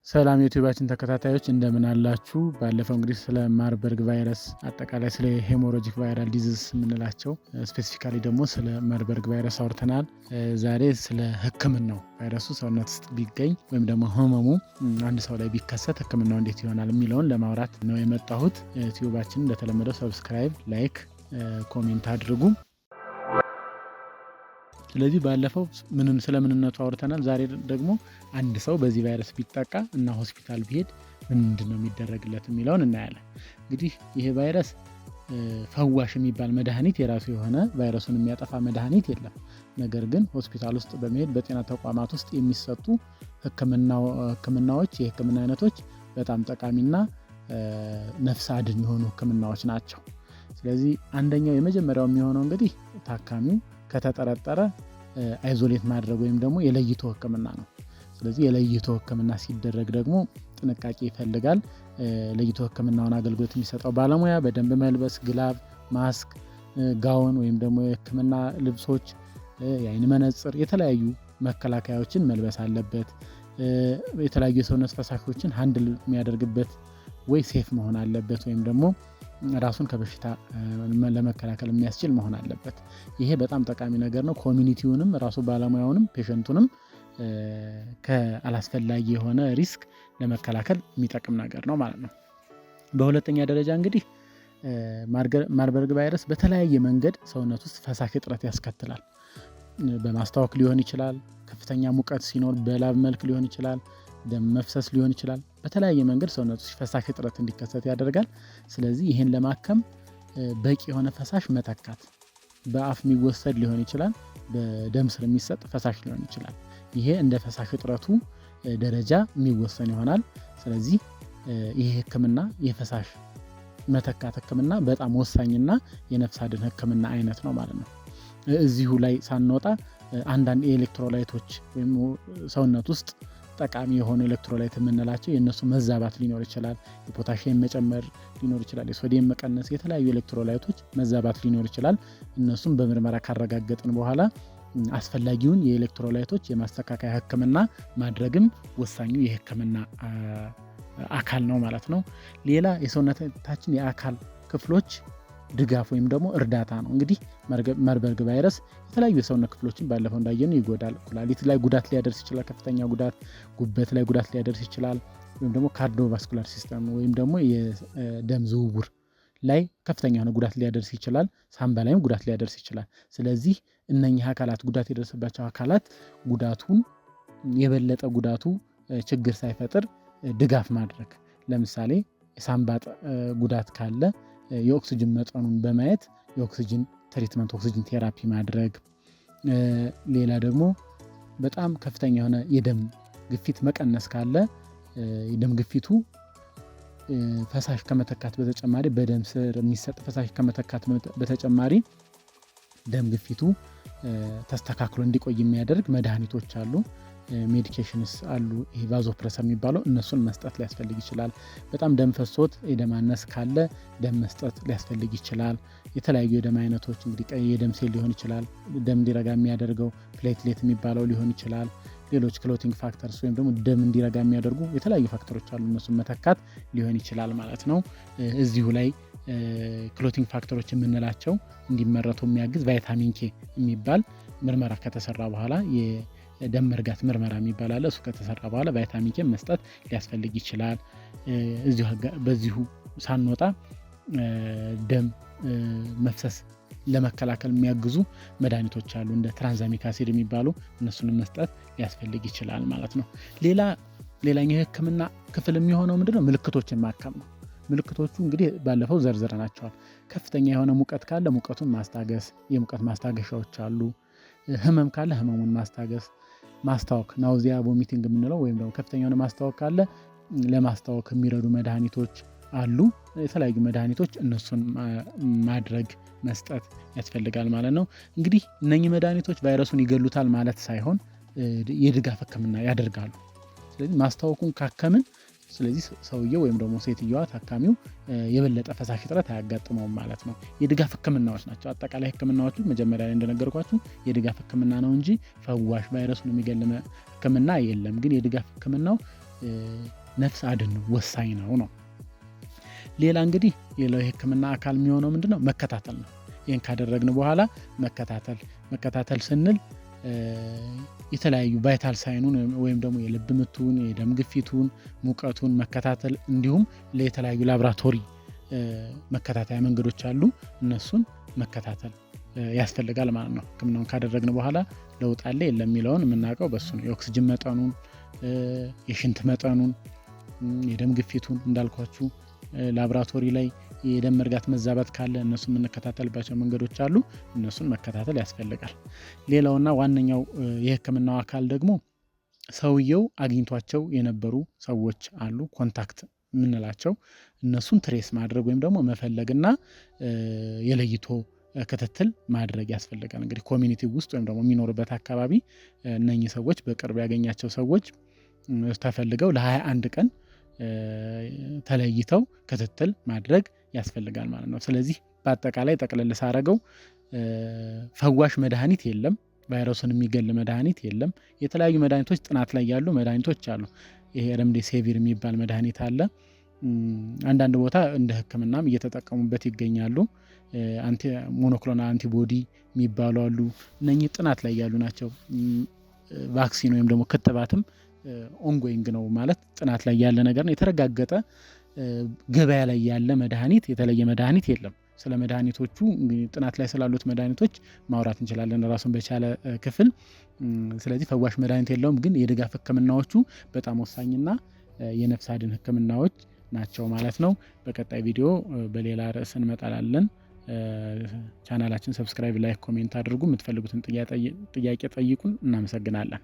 ሰላም የዩቲዩባችን ተከታታዮች እንደምን አላችሁ? ባለፈው እንግዲህ ስለ ማርበርግ ቫይረስ አጠቃላይ ስለ ሄሞሮጂክ ቫይራል ዲዚዝ የምንላቸው ስፔሲፊካሊ ደግሞ ስለ ማርበርግ ቫይረስ አውርተናል። ዛሬ ስለ ሕክምናው ቫይረሱ ሰውነት ውስጥ ቢገኝ ወይም ደግሞ ህመሙ አንድ ሰው ላይ ቢከሰት ሕክምናው እንዴት ይሆናል የሚለውን ለማውራት ነው የመጣሁት። ዩቲዩባችን እንደተለመደው ሰብስክራይብ፣ ላይክ፣ ኮሜንት አድርጉ። ስለዚህ ባለፈው ስለ ምንነቱ አውርተናል። ዛሬ ደግሞ አንድ ሰው በዚህ ቫይረስ ቢጠቃ እና ሆስፒታል ቢሄድ ምንድነው የሚደረግለት የሚለውን እናያለን። እንግዲህ ይሄ ቫይረስ ፈዋሽ የሚባል መድኃኒት የራሱ የሆነ ቫይረሱን የሚያጠፋ መድኃኒት የለም። ነገር ግን ሆስፒታል ውስጥ በመሄድ በጤና ተቋማት ውስጥ የሚሰጡ ህክምናዎች የህክምና አይነቶች በጣም ጠቃሚና ነፍስ አድን የሆኑ ህክምናዎች ናቸው። ስለዚህ አንደኛው የመጀመሪያው የሚሆነው እንግዲህ ታካሚው ከተጠረጠረ አይዞሌት ማድረግ ወይም ደግሞ የለይቶ ህክምና ነው። ስለዚህ የለይቶ ህክምና ሲደረግ ደግሞ ጥንቃቄ ይፈልጋል። ለይቶ ህክምናውን አገልግሎት የሚሰጠው ባለሙያ በደንብ መልበስ፣ ግላቭ፣ ማስክ፣ ጋውን ወይም ደግሞ የህክምና ልብሶች፣ የአይን መነጽር፣ የተለያዩ መከላከያዎችን መልበስ አለበት። የተለያዩ የሰውነት ፈሳሾችን ሃንድል የሚያደርግበት ወይ ሴፍ መሆን አለበት ወይም ደግሞ ራሱን ከበሽታ ለመከላከል የሚያስችል መሆን አለበት። ይሄ በጣም ጠቃሚ ነገር ነው። ኮሚኒቲውንም ራሱ ባለሙያውንም ፔሸንቱንም ከአላስፈላጊ የሆነ ሪስክ ለመከላከል የሚጠቅም ነገር ነው ማለት ነው። በሁለተኛ ደረጃ እንግዲህ ማርበርግ ቫይረስ በተለያየ መንገድ ሰውነት ውስጥ ፈሳሽ እጥረት ያስከትላል። በማስታወክ ሊሆን ይችላል፣ ከፍተኛ ሙቀት ሲኖር በላብ መልክ ሊሆን ይችላል፣ ደም መፍሰስ ሊሆን ይችላል። በተለያየ መንገድ ሰውነት ውስጥ ፈሳሽ እጥረት እንዲከሰት ያደርጋል። ስለዚህ ይህን ለማከም በቂ የሆነ ፈሳሽ መተካት፣ በአፍ የሚወሰድ ሊሆን ይችላል፣ በደም ስር የሚሰጥ ፈሳሽ ሊሆን ይችላል። ይሄ እንደ ፈሳሽ እጥረቱ ደረጃ የሚወሰን ይሆናል። ስለዚህ ይሄ ህክምና የፈሳሽ መተካት ህክምና በጣም ወሳኝና የነፍስ አድን ህክምና አይነት ነው ማለት ነው። እዚሁ ላይ ሳንወጣ አንዳንድ የኤሌክትሮላይቶች ወይም ሰውነት ውስጥ ጠቃሚ የሆኑ ኤሌክትሮላይት የምንላቸው የእነሱ መዛባት ሊኖር ይችላል። የፖታሽየም መጨመር ሊኖር ይችላል። የሶዲየም መቀነስ፣ የተለያዩ ኤሌክትሮላይቶች መዛባት ሊኖር ይችላል። እነሱም በምርመራ ካረጋገጥን በኋላ አስፈላጊውን የኤሌክትሮላይቶች የማስተካከያ ህክምና ማድረግም ወሳኙ የህክምና አካል ነው ማለት ነው። ሌላ የሰውነታችን የአካል ክፍሎች ድጋፍ ወይም ደግሞ እርዳታ ነው። እንግዲህ ማርበርግ ቫይረስ የተለያዩ የሰውነት ክፍሎችን ባለፈው እንዳየነው ይጎዳል። ኩላሊት ላይ ጉዳት ሊያደርስ ይችላል፣ ከፍተኛ ጉዳት። ጉበት ላይ ጉዳት ሊያደርስ ይችላል። ወይም ደግሞ ካርዲዮቫስኩላር ሲስተም ወይም ደግሞ የደም ዝውውር ላይ ከፍተኛ የሆነ ጉዳት ሊያደርስ ይችላል። ሳምባ ላይም ጉዳት ሊያደርስ ይችላል። ስለዚህ እነኚህ አካላት ጉዳት የደረሰባቸው አካላት ጉዳቱን የበለጠ ጉዳቱ ችግር ሳይፈጥር ድጋፍ ማድረግ፣ ለምሳሌ የሳምባ ጉዳት ካለ የኦክሲጅን መጠኑን በማየት የኦክሲጅን ትሪትመንት ኦክሲጅን ቴራፒ ማድረግ። ሌላ ደግሞ በጣም ከፍተኛ የሆነ የደም ግፊት መቀነስ ካለ የደም ግፊቱ ፈሳሽ ከመተካት በተጨማሪ በደም ስር የሚሰጥ ፈሳሽ ከመተካት በተጨማሪ ደም ግፊቱ ተስተካክሎ እንዲቆይ የሚያደርግ መድኃኒቶች አሉ፣ ሜዲኬሽንስ አሉ። ይሄ ቫዞፕረሰር የሚባለው እነሱን መስጠት ሊያስፈልግ ይችላል። በጣም ደም ፈሶት የደም ማነስ ካለ ደም መስጠት ሊያስፈልግ ይችላል። የተለያዩ የደም አይነቶች እንግዲህ ቀይ የደም ሴል ሊሆን ይችላል፣ ደም እንዲረጋ የሚያደርገው ፕሌትሌት የሚባለው ሊሆን ይችላል። ሌሎች ክሎቲንግ ፋክተርስ ወይም ደግሞ ደም እንዲረጋ የሚያደርጉ የተለያዩ ፋክተሮች አሉ፣ እነሱን መተካት ሊሆን ይችላል ማለት ነው። እዚሁ ላይ ክሎቲንግ ፋክተሮች የምንላቸው እንዲመረቱ የሚያግዝ ቫይታሚን ኬ የሚባል ምርመራ ከተሰራ በኋላ የደም መርጋት ምርመራ የሚባል አለ። እሱ ከተሰራ በኋላ ቫይታሚን ኬ መስጠት ሊያስፈልግ ይችላል። በዚሁ ሳንወጣ ደም መፍሰስ ለመከላከል የሚያግዙ መድኃኒቶች አሉ፣ እንደ ትራንዛሚክ አሲድ የሚባሉ እነሱን መስጠት ሊያስፈልግ ይችላል ማለት ነው። ሌላኛው የህክምና ክፍል የሚሆነው ምንድነው? ምልክቶችን ማከም ነው። ምልክቶቹ እንግዲህ ባለፈው ዘርዝረናቸዋል። ከፍተኛ የሆነ ሙቀት ካለ ሙቀቱን ማስታገስ፣ የሙቀት ማስታገሻዎች አሉ። ህመም ካለ ህመሙን ማስታገስ፣ ማስታወክ ናውዚያ ቮሚቲንግ የምንለው ወይም ደግሞ ከፍተኛ የሆነ ማስታወክ ካለ ለማስታወክ የሚረዱ መድኃኒቶች አሉ። የተለያዩ መድኃኒቶች እነሱን ማድረግ መስጠት ያስፈልጋል ማለት ነው። እንግዲህ እነኚህ መድኃኒቶች ቫይረሱን ይገሉታል ማለት ሳይሆን የድጋፍ ህክምና ያደርጋሉ። ስለዚህ ማስታወኩን ካከምን ስለዚህ ሰውየው ወይም ደግሞ ሴትየዋ ታካሚው የበለጠ ፈሳሽ እጥረት አያጋጥመውም ማለት ነው። የድጋፍ ህክምናዎች ናቸው። አጠቃላይ ህክምናዎቹ መጀመሪያ ላይ እንደነገርኳችሁ የድጋፍ ህክምና ነው እንጂ ፈዋሽ ቫይረሱን የሚገል ህክምና የለም። ግን የድጋፍ ህክምናው ነፍስ አድን ነው፣ ወሳኝ ነው። ሌላ እንግዲህ ሌላው የህክምና አካል የሚሆነው ምንድነው? መከታተል ነው። ይህን ካደረግን በኋላ መከታተል ስንል የተለያዩ ቫይታል ሳይኑን ወይም ደግሞ የልብ ምቱን፣ የደም ግፊቱን፣ ሙቀቱን መከታተል እንዲሁም ለተለያዩ ላብራቶሪ መከታተያ መንገዶች አሉ። እነሱን መከታተል ያስፈልጋል ማለት ነው። ህክምናውን ካደረግን በኋላ ለውጥ አለ የለም የሚለውን የምናውቀው በሱ ነው። የኦክስጅን መጠኑን፣ የሽንት መጠኑን፣ የደም ግፊቱን እንዳልኳችሁ ላብራቶሪ ላይ የደም መርጋት መዛባት ካለ እነሱን የምንከታተልባቸው መንገዶች አሉ። እነሱን መከታተል ያስፈልጋል። ሌላውና ዋነኛው የህክምናው አካል ደግሞ ሰውየው አግኝቷቸው የነበሩ ሰዎች አሉ፣ ኮንታክት የምንላቸው እነሱን ትሬስ ማድረግ ወይም ደግሞ መፈለግና የለይቶ ክትትል ማድረግ ያስፈልጋል። እንግዲህ ኮሚኒቲ ውስጥ ወይም ደግሞ የሚኖርበት አካባቢ እነኚህ ሰዎች በቅርብ ያገኛቸው ሰዎች ተፈልገው ለ21 ቀን ተለይተው ክትትል ማድረግ ያስፈልጋል ማለት ነው። ስለዚህ በአጠቃላይ ጠቅለል ሳረገው ፈዋሽ መድኃኒት የለም፣ ቫይረሱን የሚገል መድኃኒት የለም። የተለያዩ መድኃኒቶች ጥናት ላይ ያሉ መድኃኒቶች አሉ። ይሄ ሬምዴሲቪር የሚባል መድኃኒት አለ። አንዳንድ ቦታ እንደ ህክምናም እየተጠቀሙበት ይገኛሉ። ሞኖክሎናል አንቲቦዲ የሚባሉ አሉ። እነኚህ ጥናት ላይ ያሉ ናቸው። ቫክሲን ወይም ደግሞ ክትባትም ኦንጎይንግ ነው ማለት ጥናት ላይ ያለ ነገር ነው። የተረጋገጠ ገበያ ላይ ያለ መድኃኒት የተለየ መድኃኒት የለም። ስለ መድኃኒቶቹ ጥናት ላይ ስላሉት መድኃኒቶች ማውራት እንችላለን ራሱን በቻለ ክፍል። ስለዚህ ፈዋሽ መድኃኒት የለውም፣ ግን የድጋፍ ህክምናዎቹ በጣም ወሳኝና የነፍስ አድን ህክምናዎች ናቸው ማለት ነው። በቀጣይ ቪዲዮ በሌላ ርዕስ እንመጣለን። ቻናላችን ሰብስክራይብ፣ ላይክ፣ ኮሜንት አድርጉ። የምትፈልጉትን ጥያቄ ጠይቁን። እናመሰግናለን።